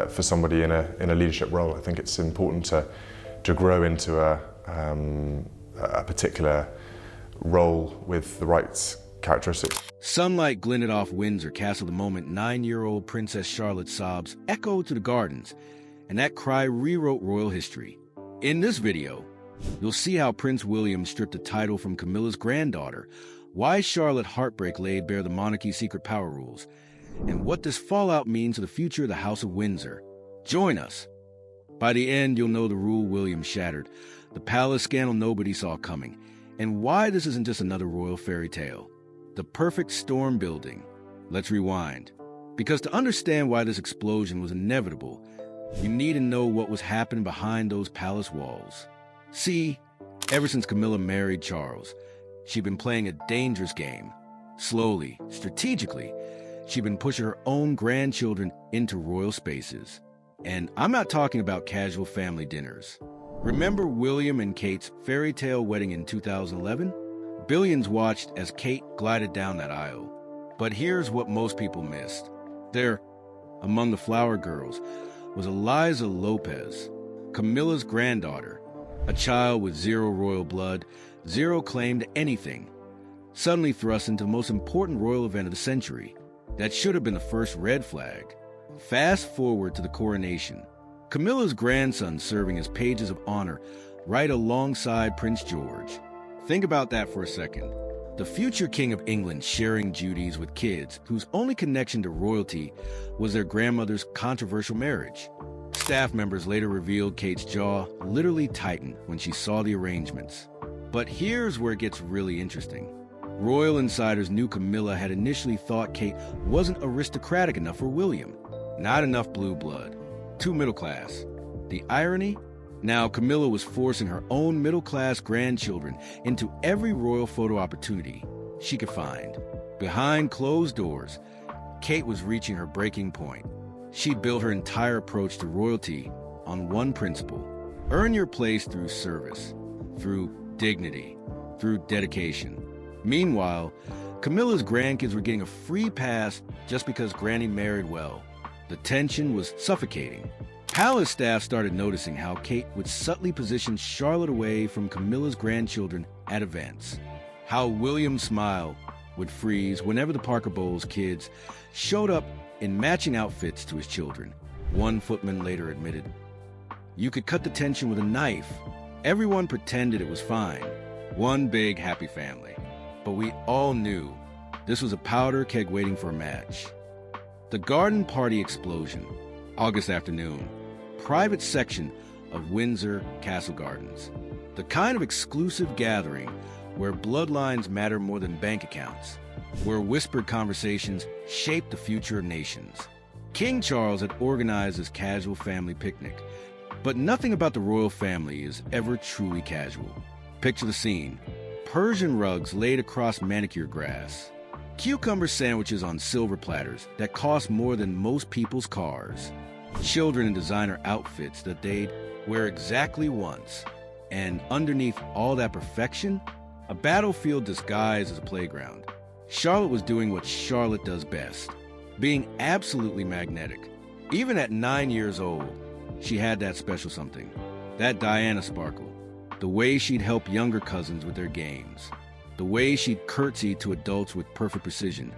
for somebody in a leadership role. I think it's important to grow into a particular role with the right characteristics. Sunlight glinted off Windsor Castle the moment 9-year-old Princess Charlotte's sobs echoed to the gardens, and that cry rewrote royal history. In this video, you'll see how Prince William stripped the title from Camilla's granddaughter, why Charlotte heartbreak laid bare the monarchy's secret power rules, and what this fallout means to the future of the House of Windsor. Join us. By the end, you'll know the rule William shattered, the palace scandal nobody saw coming, and why this isn't just another royal fairy tale. The perfect storm building. Let's rewind. Because to understand why this explosion was inevitable, you need to know what was happening behind those palace walls. See, ever since Camilla married Charles, she'd been playing a dangerous game. Slowly, strategically, she'd been pushing her own grandchildren into royal spaces. And I'm not talking about casual family dinners. Remember William and Kate's fairy tale wedding in 2011? Billions watched as Kate glided down that aisle. But here's what most people missed. There, among the flower girls, was Eliza Lopez, Camilla's granddaughter, a child with zero royal blood, zero claim to anything, suddenly thrust into the most important royal event of the century. That should have been the first red flag. Fast forward to the coronation. Camilla's grandson serving as pages of honor right alongside Prince George. Think about that for a second. The future King of England sharing duties with kids whose only connection to royalty was their grandmother's controversial marriage. Staff members later revealed Kate's jaw literally tightened when she saw the arrangements. But here's where it gets really interesting. Royal insiders knew Camilla had initially thought Kate wasn't aristocratic enough for William. Not enough blue blood. Too middle class. The irony? Now Camilla was forcing her own middle-class grandchildren into every royal photo opportunity she could find. Behind closed doors, Kate was reaching her breaking point. She'd built her entire approach to royalty on one principle: earn your place through service, through dignity, through dedication. Meanwhile, Camilla's grandkids were getting a free pass just because Granny married well. The tension was suffocating. Palace staff started noticing how Kate would subtly position Charlotte away from Camilla's grandchildren at events. How William's smile would freeze whenever the Parker Bowles kids showed up in matching outfits to his children. One footman later admitted, "You could cut the tension with a knife. Everyone pretended it was fine. One big happy family." But we all knew this was a powder keg waiting for a match. The garden party explosion. August afternoon. Private section of Windsor Castle Gardens. The kind of exclusive gathering where bloodlines matter more than bank accounts, where whispered conversations shape the future of nations. King Charles had organized this casual family picnic, but nothing about the royal family is ever truly casual. Picture the scene. Persian rugs laid across manicured grass. Cucumber sandwiches on silver platters that cost more than most people's cars. Children in designer outfits that they'd wear exactly once. And underneath all that perfection, a battlefield disguised as a playground. Charlotte was doing what Charlotte does best, being absolutely magnetic. Even at 9 years old, she had that special something, that Diana sparkle, the way she'd help younger cousins with their games, the way she'd curtsy to adults with perfect precision,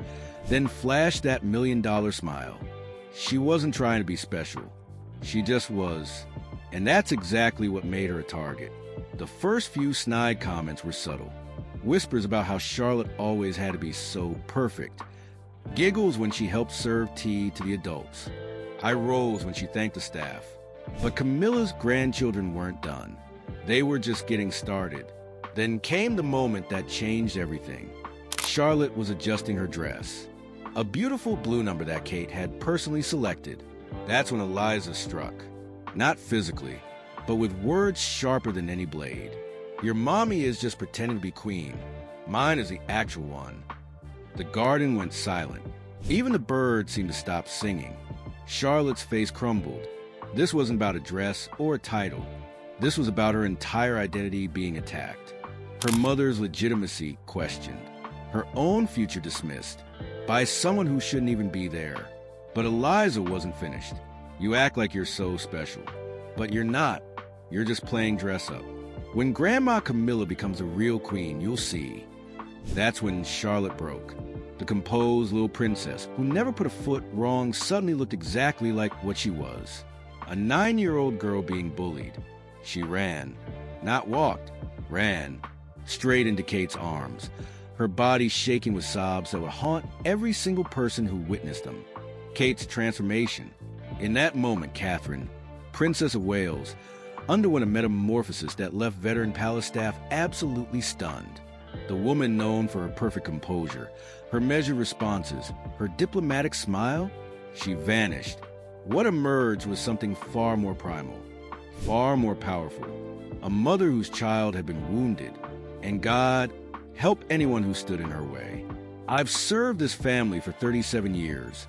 then flash that $1,000,000 smile. She wasn't trying to be special. She just was. And that's exactly what made her a target. The first few snide comments were subtle. Whispers about how Charlotte always had to be so perfect. Giggles when she helped serve tea to the adults. Eye rolls when she thanked the staff. But Camilla's grandchildren weren't done. They were just getting started. Then came the moment that changed everything. Charlotte was adjusting her dress. A beautiful blue number that Kate had personally selected. That's when Eliza struck. Not physically, but with words sharper than any blade. Your mommy is just pretending to be queen. Mine is the actual one. The garden went silent. Even the birds seemed to stop singing. Charlotte's face crumbled. This wasn't about a dress or a title. This was about her entire identity being attacked. Her mother's legitimacy questioned. Her own future dismissed by someone who shouldn't even be there. But Eliza wasn't finished. You act like you're so special, but you're not. You're just playing dress up. When Grandma Camilla becomes a real queen, you'll see. That's when Charlotte broke. The composed little princess who never put a foot wrong suddenly looked exactly like what she was. A 9-year-old girl being bullied. She ran. Not walked. Ran. Straight into Kate's arms. Her body shaking with sobs that would haunt every single person who witnessed them. Kate's transformation. In that moment, Catherine, Princess of Wales, underwent a metamorphosis that left veteran palace staff absolutely stunned. The woman known for her perfect composure, her measured responses, her diplomatic smile, she vanished. What emerged was something far more primal, far more powerful. A mother whose child had been wounded, and God help anyone who stood in her way. I've served this family for 37 years.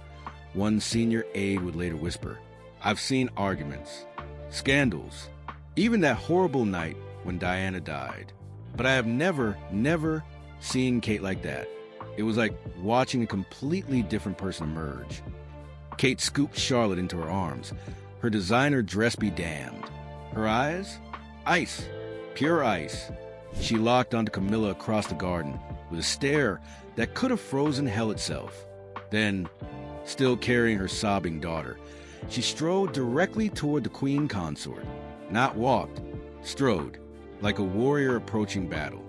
One senior aide would later whisper. I've seen arguments, scandals, even that horrible night when Diana died. But I have never seen Kate like that. It was like watching a completely different person emerge. Kate scooped Charlotte into her arms, her designer dress be damned. Her eyes? Ice. Pure ice. She locked onto Camilla across the garden with a stare that could have frozen hell itself. Then, still carrying her sobbing daughter, she strode directly toward the queen consort. Not walked, strode, like a warrior approaching battle.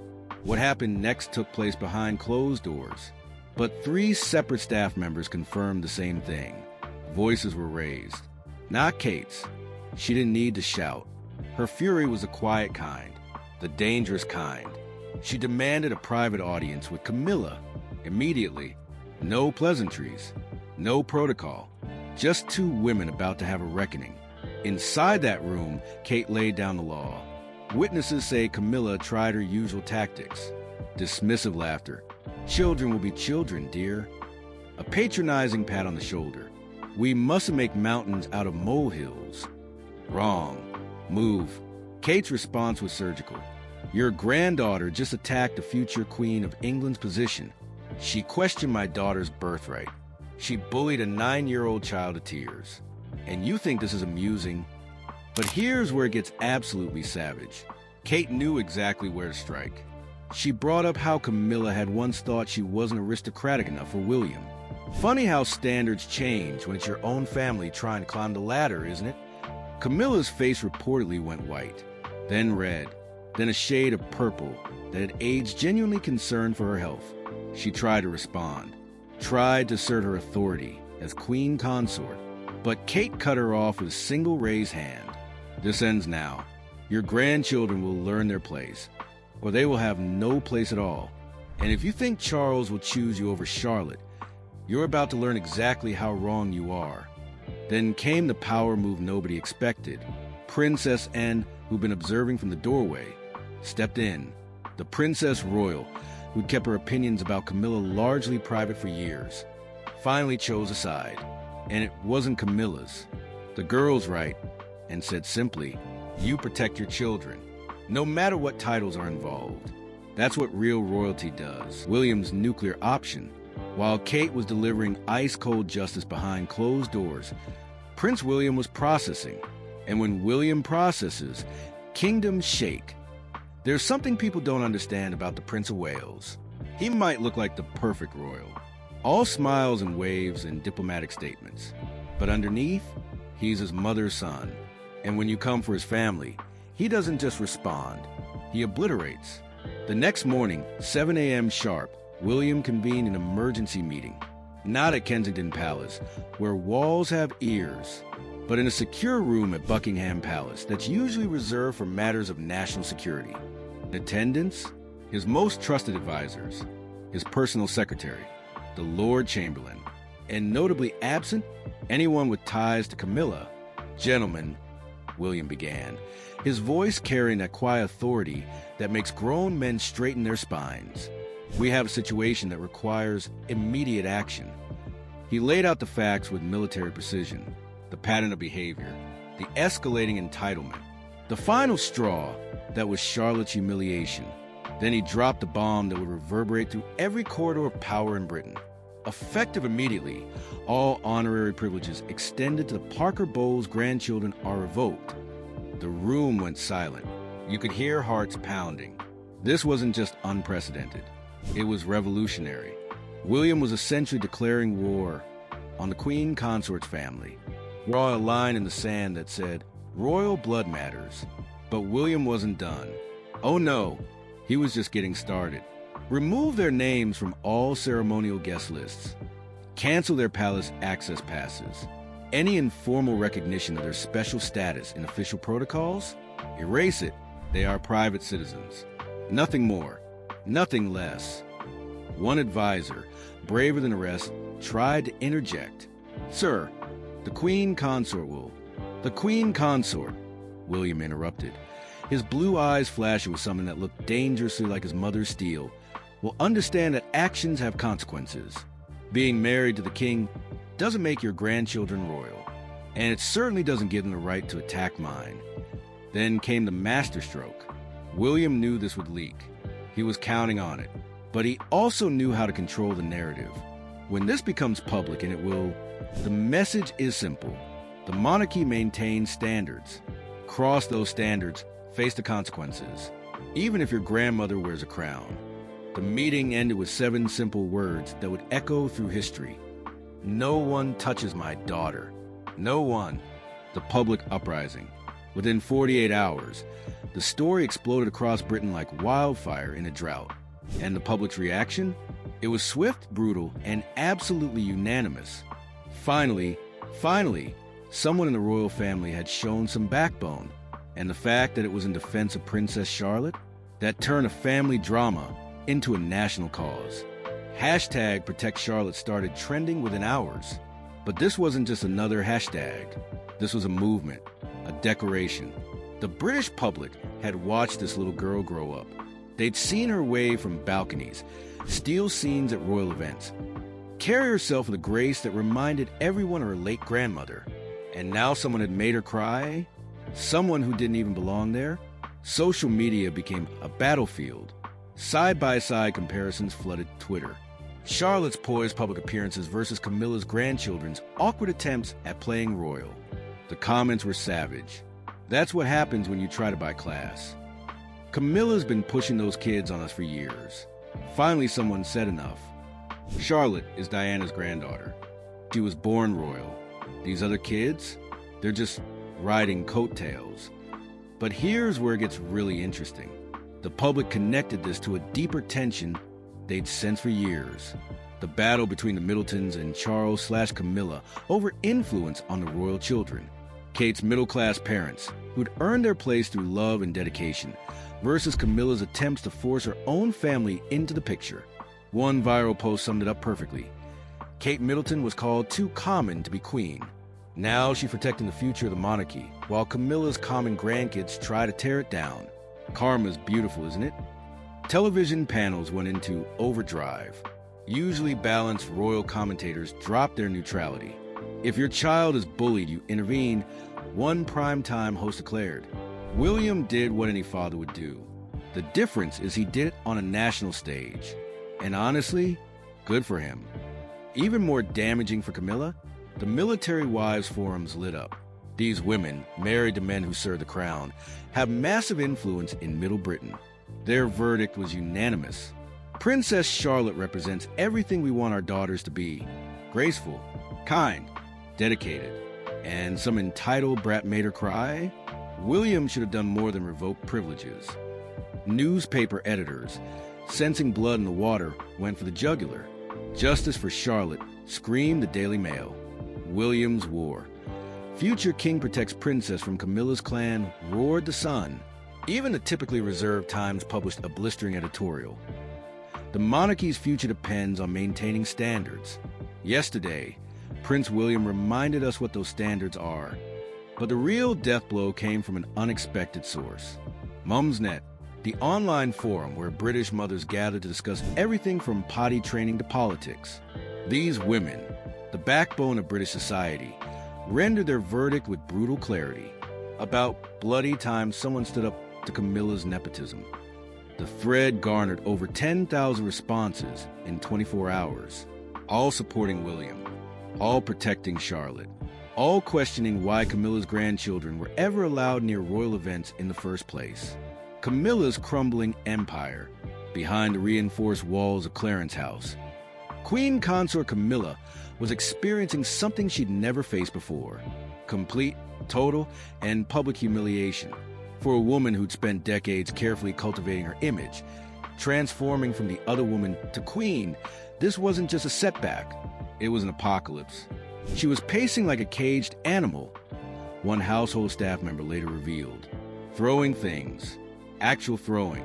What happened next took place behind closed doors. But 3 separate staff members confirmed the same thing. Voices were raised. Not Kate's. She didn't need to shout. Her fury was the quiet kind, the dangerous kind. She demanded a private audience with Camilla. Immediately. No pleasantries. No protocol. Just 2 women about to have a reckoning. Inside that room, Kate laid down the law. Witnesses say Camilla tried her usual tactics. Dismissive laughter. Children will be children, dear. A patronizing pat on the shoulder. We mustn't make mountains out of molehills. Wrong. Move. Kate's response was surgical. Your granddaughter just attacked the future queen of England's position. She questioned my daughter's birthright. She bullied a 9-year-old child to tears. And you think this is amusing? But here's where it gets absolutely savage. Kate knew exactly where to strike. She brought up how Camilla had once thought she wasn't aristocratic enough for William. Funny how standards change when it's your own family trying to climb the ladder, isn't it? Camilla's face reportedly went white, then red, then a shade of purple that had aged genuinely concerned for her health. She tried to respond, tried to assert her authority as queen consort, but Kate cut her off with a single raised hand. This ends now. Your grandchildren will learn their place, or they will have no place at all. And if you think Charles will choose you over Charlotte, you're about to learn exactly how wrong you are. Then came the power move nobody expected. Princess Anne, who'd been observing from the doorway, stepped in. The Princess Royal, who'd kept her opinions about Camilla largely private for years, finally chose a side. And it wasn't Camilla's. The girl's right, and said simply, you protect your children, no matter what titles are involved. That's what real royalty does. William's nuclear option. While Kate was delivering ice-cold justice behind closed doors, Prince William was processing. And when William processes, kingdoms shake. There's something people don't understand about the Prince of Wales. He might look like the perfect royal, all smiles and waves and diplomatic statements. But underneath, he's his mother's son. And when you come for his family, he doesn't just respond, he obliterates. The next morning, 7 a.m. sharp, William convened an emergency meeting, not at Kensington Palace, where walls have ears, but in a secure room at Buckingham Palace that's usually reserved for matters of national security. In attendance, his most trusted advisors, his personal secretary, the Lord Chamberlain, and notably absent, anyone with ties to Camilla. Gentlemen, William began, his voice carrying that quiet authority that makes grown men straighten their spines. We have a situation that requires immediate action. He laid out the facts with military precision, the pattern of behavior, the escalating entitlement, the final straw that was Charlotte's humiliation. Then he dropped the bomb that would reverberate through every corridor of power in Britain. Effective immediately, all honorary privileges extended to the Parker Bowles grandchildren are revoked. The room went silent. You could hear hearts pounding. This wasn't just unprecedented. It was revolutionary. William was essentially declaring war on the Queen Consort's family. Draw a line in the sand that said, "Royal blood matters." But William wasn't done. Oh no, he was just getting started. Remove their names from all ceremonial guest lists. Cancel their palace access passes. Any informal recognition of their special status in official protocols? Erase it. They are private citizens. Nothing more, nothing less. One advisor, braver than the rest, tried to interject. "Sir, the Queen Consort will..." "The Queen Consort," William interrupted, his blue eyes flashing with something that looked dangerously like his mother's steel, "will understand that actions have consequences. Being married to the king doesn't make your grandchildren royal, and it certainly doesn't give them the right to attack mine." Then came the masterstroke. William knew this would leak. He was counting on it, but he also knew how to control the narrative. When this becomes public, and it will, the message is simple. The monarchy maintains standards. Cross those standards, face the consequences, even if your grandmother wears a crown. The meeting ended with 7 simple words that would echo through history. "No one touches my daughter. No one." The public uprising. Within 48 hours, the story exploded across Britain like wildfire in a drought. And the public's reaction? It was swift, brutal, and absolutely unanimous. Finally, someone in the royal family had shown some backbone. And the fact that it was in defense of Princess Charlotte, that turned a family drama into a national cause. Hashtag Protect Charlotte started trending within hours. But this wasn't just another hashtag. This was a movement, a declaration. The British public had watched this little girl grow up. They'd seen her wave from balconies, steal scenes at royal events, carry herself with a grace that reminded everyone of her late grandmother. And now someone had made her cry? Someone who didn't even belong there? Social media became a battlefield. Side-by-side comparisons flooded Twitter. Charlotte's poised public appearances versus Camilla's grandchildren's awkward attempts at playing royal. The comments were savage. That's what happens when you try to buy class. Camilla's been pushing those kids on us for years. Finally, someone said enough. Charlotte is Diana's granddaughter. She was born royal. These other kids, they're just riding coattails. But here's where it gets really interesting. The public connected this to a deeper tension they'd sensed for years. The battle between the Middletons and Charles/Camilla over influence on the royal children. Kate's middle-class parents, who'd earned their place through love and dedication, versus Camilla's attempts to force her own family into the picture. One viral post summed it up perfectly. Kate Middleton was called too common to be queen. Now she's protecting the future of the monarchy, while Camilla's common grandkids try to tear it down. Karma's beautiful, isn't it? Television panels went into overdrive. Usually balanced royal commentators dropped their neutrality. If your child is bullied, you intervene, one primetime host declared. William did what any father would do. The difference is he did it on a national stage. And honestly, good for him. Even more damaging for Camilla, the military wives forums lit up. These women, married to men who serve the crown, have massive influence in Middle Britain. Their verdict was unanimous. Princess Charlotte represents everything we want our daughters to be. Graceful, kind, dedicated. And some entitled brat made her cry? William should have done more than revoke privileges. Newspaper editors, sensing blood in the water, went for the jugular. Justice for Charlotte, screamed the Daily Mail. William's war. Future king protects princess from Camilla's clan, roared the Sun. Even the typically reserved Times published a blistering editorial. The monarchy's future depends on maintaining standards. Yesterday, Prince William reminded us what those standards are. But the real death blow came from an unexpected source. Mumsnet, the online forum where British mothers gather to discuss everything from potty training to politics. These women, the backbone of British society, rendered their verdict with brutal clarity. About bloody times someone stood up to Camilla's nepotism. The thread garnered over 10,000 responses in 24 hours. all supporting William, all protecting Charlotte, all questioning why Camilla's grandchildren were ever allowed near royal events in the first place. Camilla's crumbling empire behind the reinforced walls of Clarence House. Queen Consort Camilla was experiencing something she'd never faced before: complete, total, and public humiliation. For a woman who'd spent decades carefully cultivating her image, transforming from the other woman to queen, this wasn't just a setback, it was an apocalypse. She was pacing like a caged animal, one household staff member later revealed. Throwing things, actual throwing,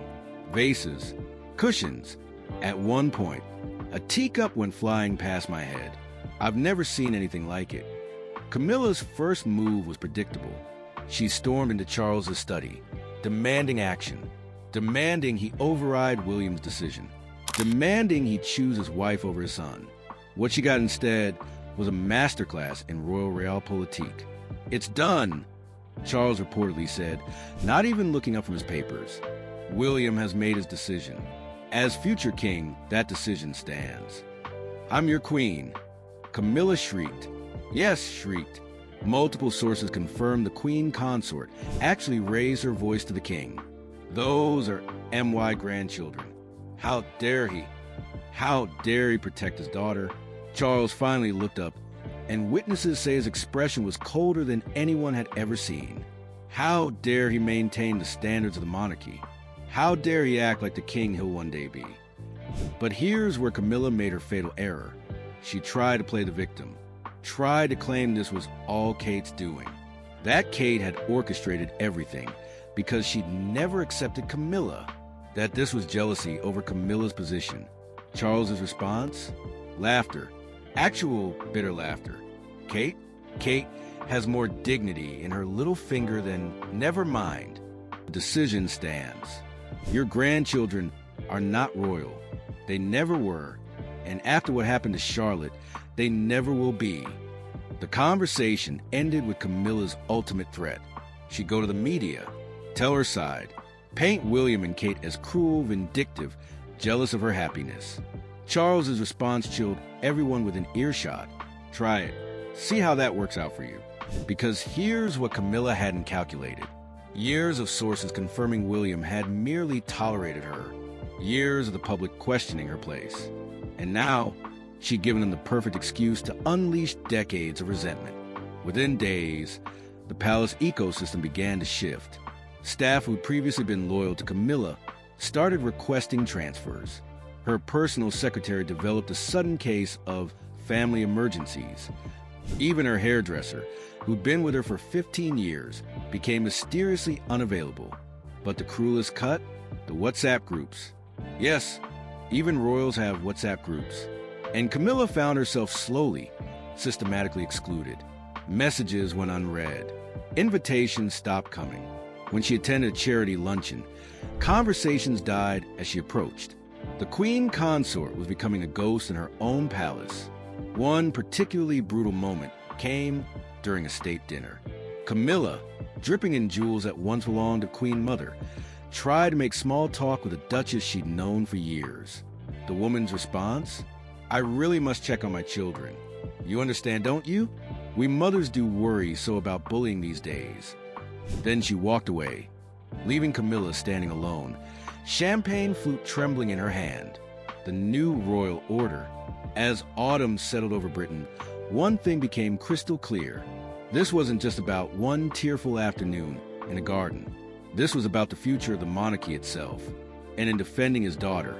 vases, cushions. At one point, a teacup went flying past my head. I've never seen anything like it. Camilla's first move was predictable. She stormed into Charles's study, demanding action, demanding he override William's decision, demanding he choose his wife over his son. What she got instead was a masterclass in royal realpolitik. "It's done," Charles reportedly said, not even looking up from his papers. "William has made his decision. As future king, that decision stands." "I'm your queen." Camilla shrieked. Yes, shrieked. Multiple sources confirmed the queen consort actually raised her voice to the king. "Those are MY grandchildren. How dare he? How dare he protect his daughter?" Charles finally looked up, and witnesses say his expression was colder than anyone had ever seen. How dare he maintain the standards of the monarchy? How dare he act like the king he'll one day be? But here's where Camilla made her fatal error. She tried to play the victim, tried to claim this was all Kate's doing. That Kate had orchestrated everything because she'd never accepted Camilla, that this was jealousy over Camilla's position. Charles's response? Laughter. Actual bitter laughter. Kate has more dignity in her little finger than never mind. The decision stands. Your grandchildren are not royal. They never were. And after what happened to Charlotte, they never will be. The conversation ended with Camilla's ultimate threat. She'd go to the media, tell her side, paint William and Kate as cruel, vindictive, jealous of her happiness. Charles's response chilled everyone within earshot. Try it. See how that works out for you. Because here's what Camilla hadn't calculated. Years of sources confirming William had merely tolerated her. Years of the public questioning her place. And now, she'd given them the perfect excuse to unleash decades of resentment. Within days, the palace ecosystem began to shift. Staff who'd previously been loyal to Camilla started requesting transfers. Her personal secretary developed a sudden case of family emergencies. Even her hairdresser, who'd been with her for 15 years, became mysteriously unavailable. But the cruelest cut? The WhatsApp groups. Yes, even royals have WhatsApp groups. And Camilla found herself slowly, systematically excluded. Messages went unread. Invitations stopped coming. When she attended a charity luncheon, conversations died as she approached. The queen consort was becoming a ghost in her own palace. One particularly brutal moment came during a state dinner. Camilla, dripping in jewels that once belonged to Queen Mother, tried to make small talk with a duchess she'd known for years. The woman's response? "I really must check on my children. You understand, don't you? We mothers do worry so about bullying these days." Then she walked away, leaving Camilla standing alone, champagne flute trembling in her hand. The new royal order. As autumn settled over Britain, one thing became crystal clear. This wasn't just about one tearful afternoon in a garden. This was about the future of the monarchy itself. And in defending his daughter,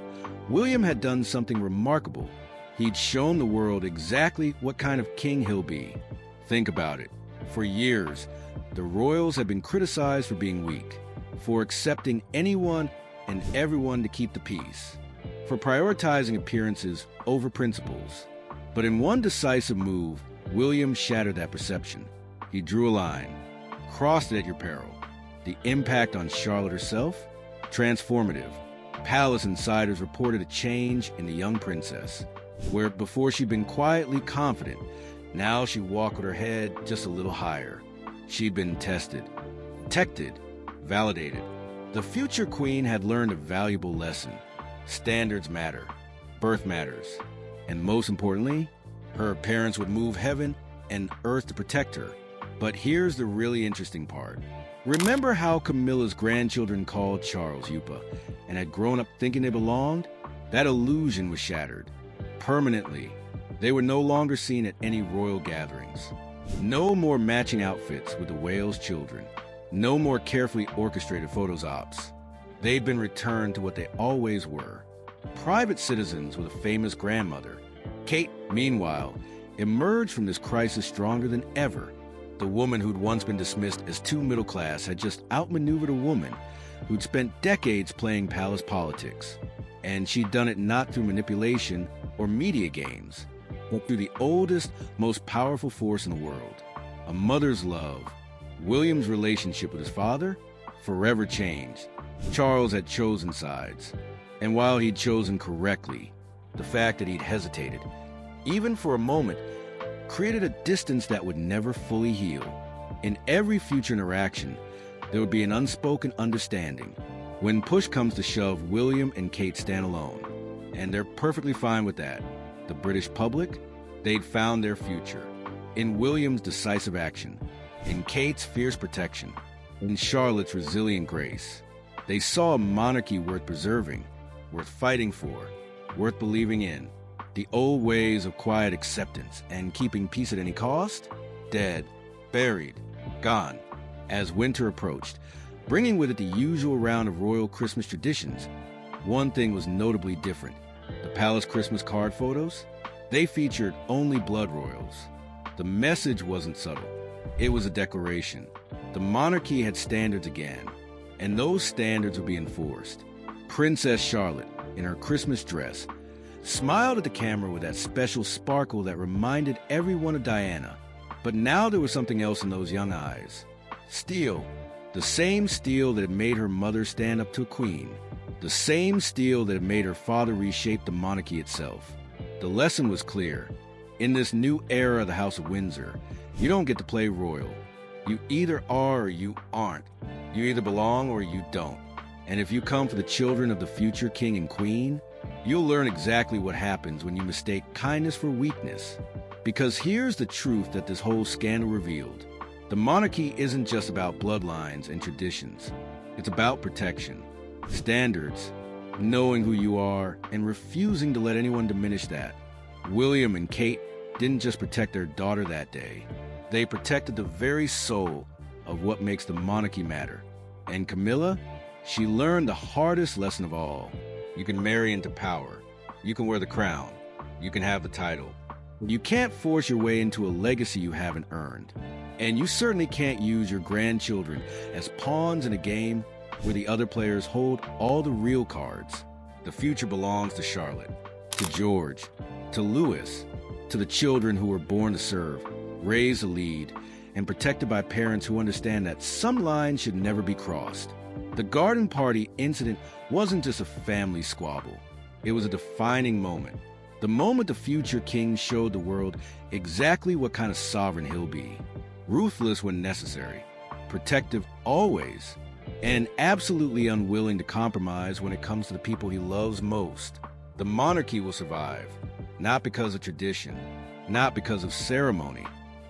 William had done something remarkable. He'd shown the world exactly what kind of king he'll be. Think about it. For years, the royals had been criticized for being weak, for accepting anyone and everyone to keep the peace, for prioritizing appearances over principles. But in one decisive move, William shattered that perception. He drew a line, crossed it at your peril. The impact on Charlotte herself? Transformative. Palace insiders reported a change in the young princess, where before she'd been quietly confident, now she walked with her head just a little higher. She'd been tested, validated. The future queen had learned a valuable lesson. Standards matter. Birth matters. And most importantly, her parents would move heaven and earth to protect her. But here's the really interesting part. Remember how Camilla's grandchildren called Charles Yupa and had grown up thinking they belonged? That illusion was shattered. Permanently. They were no longer seen at any royal gatherings. No more matching outfits with the whale's children. No more carefully orchestrated photos ops. They'd been returned to what they always were. Private citizens with a famous grandmother. Kate, meanwhile, emerged from this crisis stronger than ever. The woman who'd once been dismissed as too middle class had just outmaneuvered a woman who'd spent decades playing palace politics. And she'd done it not through manipulation or media games, but through the oldest, most powerful force in the world, a mother's love. William's relationship with his father forever changed. Charles had chosen sides, and while he'd chosen correctly, the fact that he'd hesitated, even for a moment, created a distance that would never fully heal. In every future interaction, there would be an unspoken understanding. When push comes to shove, William and Kate stand alone, and they're perfectly fine with that. The British public, they'd found their future. In William's decisive action, in Kate's fierce protection, in Charlotte's resilient grace, they saw a monarchy worth preserving, worth fighting for, worth believing in. The old ways of quiet acceptance and keeping peace at any cost? Dead, buried, gone. As winter approached, bringing with it the usual round of royal Christmas traditions, one thing was notably different. The palace Christmas card photos? They featured only blood royals. The message wasn't subtle. It was a declaration. The monarchy had standards again, and those standards would be enforced. Princess Charlotte, in her Christmas dress, smiled at the camera with that special sparkle that reminded everyone of Diana. But now there was something else in those young eyes. Steel. The same steel that had made her mother stand up to a queen. The same steel that had made her father reshape the monarchy itself. The lesson was clear. In this new era of the House of Windsor, you don't get to play royal. You either are or you aren't. You either belong or you don't. And if you come for the children of the future king and queen, you'll learn exactly what happens when you mistake kindness for weakness. Because here's the truth that this whole scandal revealed. The monarchy isn't just about bloodlines and traditions. It's about protection, standards, knowing who you are, and refusing to let anyone diminish that. William and Kate didn't just protect their daughter that day. They protected the very soul of what makes the monarchy matter. And Camilla, she learned the hardest lesson of all. You can marry into power. You can wear the crown. You can have the title. You can't force your way into a legacy you haven't earned. And you certainly can't use your grandchildren as pawns in a game where the other players hold all the real cards. The future belongs to Charlotte, to George, to Louis, to the children who were born to serve, raised to lead, and protected by parents who understand that some lines should never be crossed. The garden party incident wasn't just a family squabble. It was a defining moment. The moment the future king showed the world exactly what kind of sovereign he'll be. Ruthless when necessary, protective always, and absolutely unwilling to compromise when it comes to the people he loves most. The monarchy will survive, not because of tradition, not because of ceremony,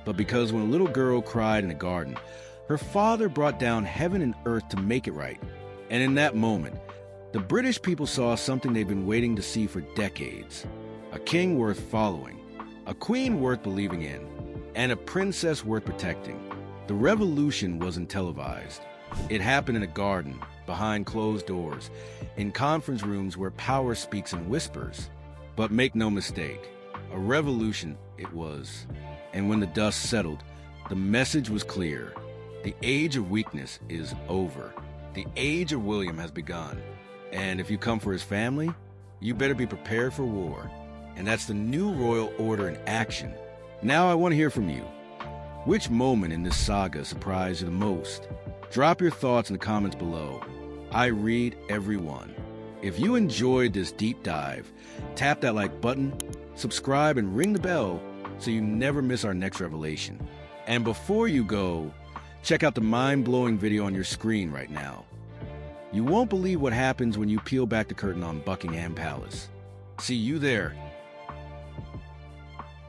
but because when a little girl cried in the garden, her father brought down heaven and earth to make it right. And in that moment, the British people saw something they've been waiting to see for decades. A king worth following, a queen worth believing in, and a princess worth protecting. The revolution wasn't televised. It happened in a garden, behind closed doors, in conference rooms where power speaks in whispers. But make no mistake, a revolution it was. And when the dust settled, the message was clear. The age of weakness is over. The age of William has begun. And if you come for his family, you better be prepared for war. And that's the new royal order in action. Now I want to hear from you. Which moment in this saga surprised you the most? Drop your thoughts in the comments below. I read every one. If you enjoyed this deep dive, tap that like button, subscribe, and ring the bell so you never miss our next revelation. And before you go, check out the mind-blowing video on your screen right now. You won't believe what happens when you peel back the curtain on Buckingham Palace. See you there.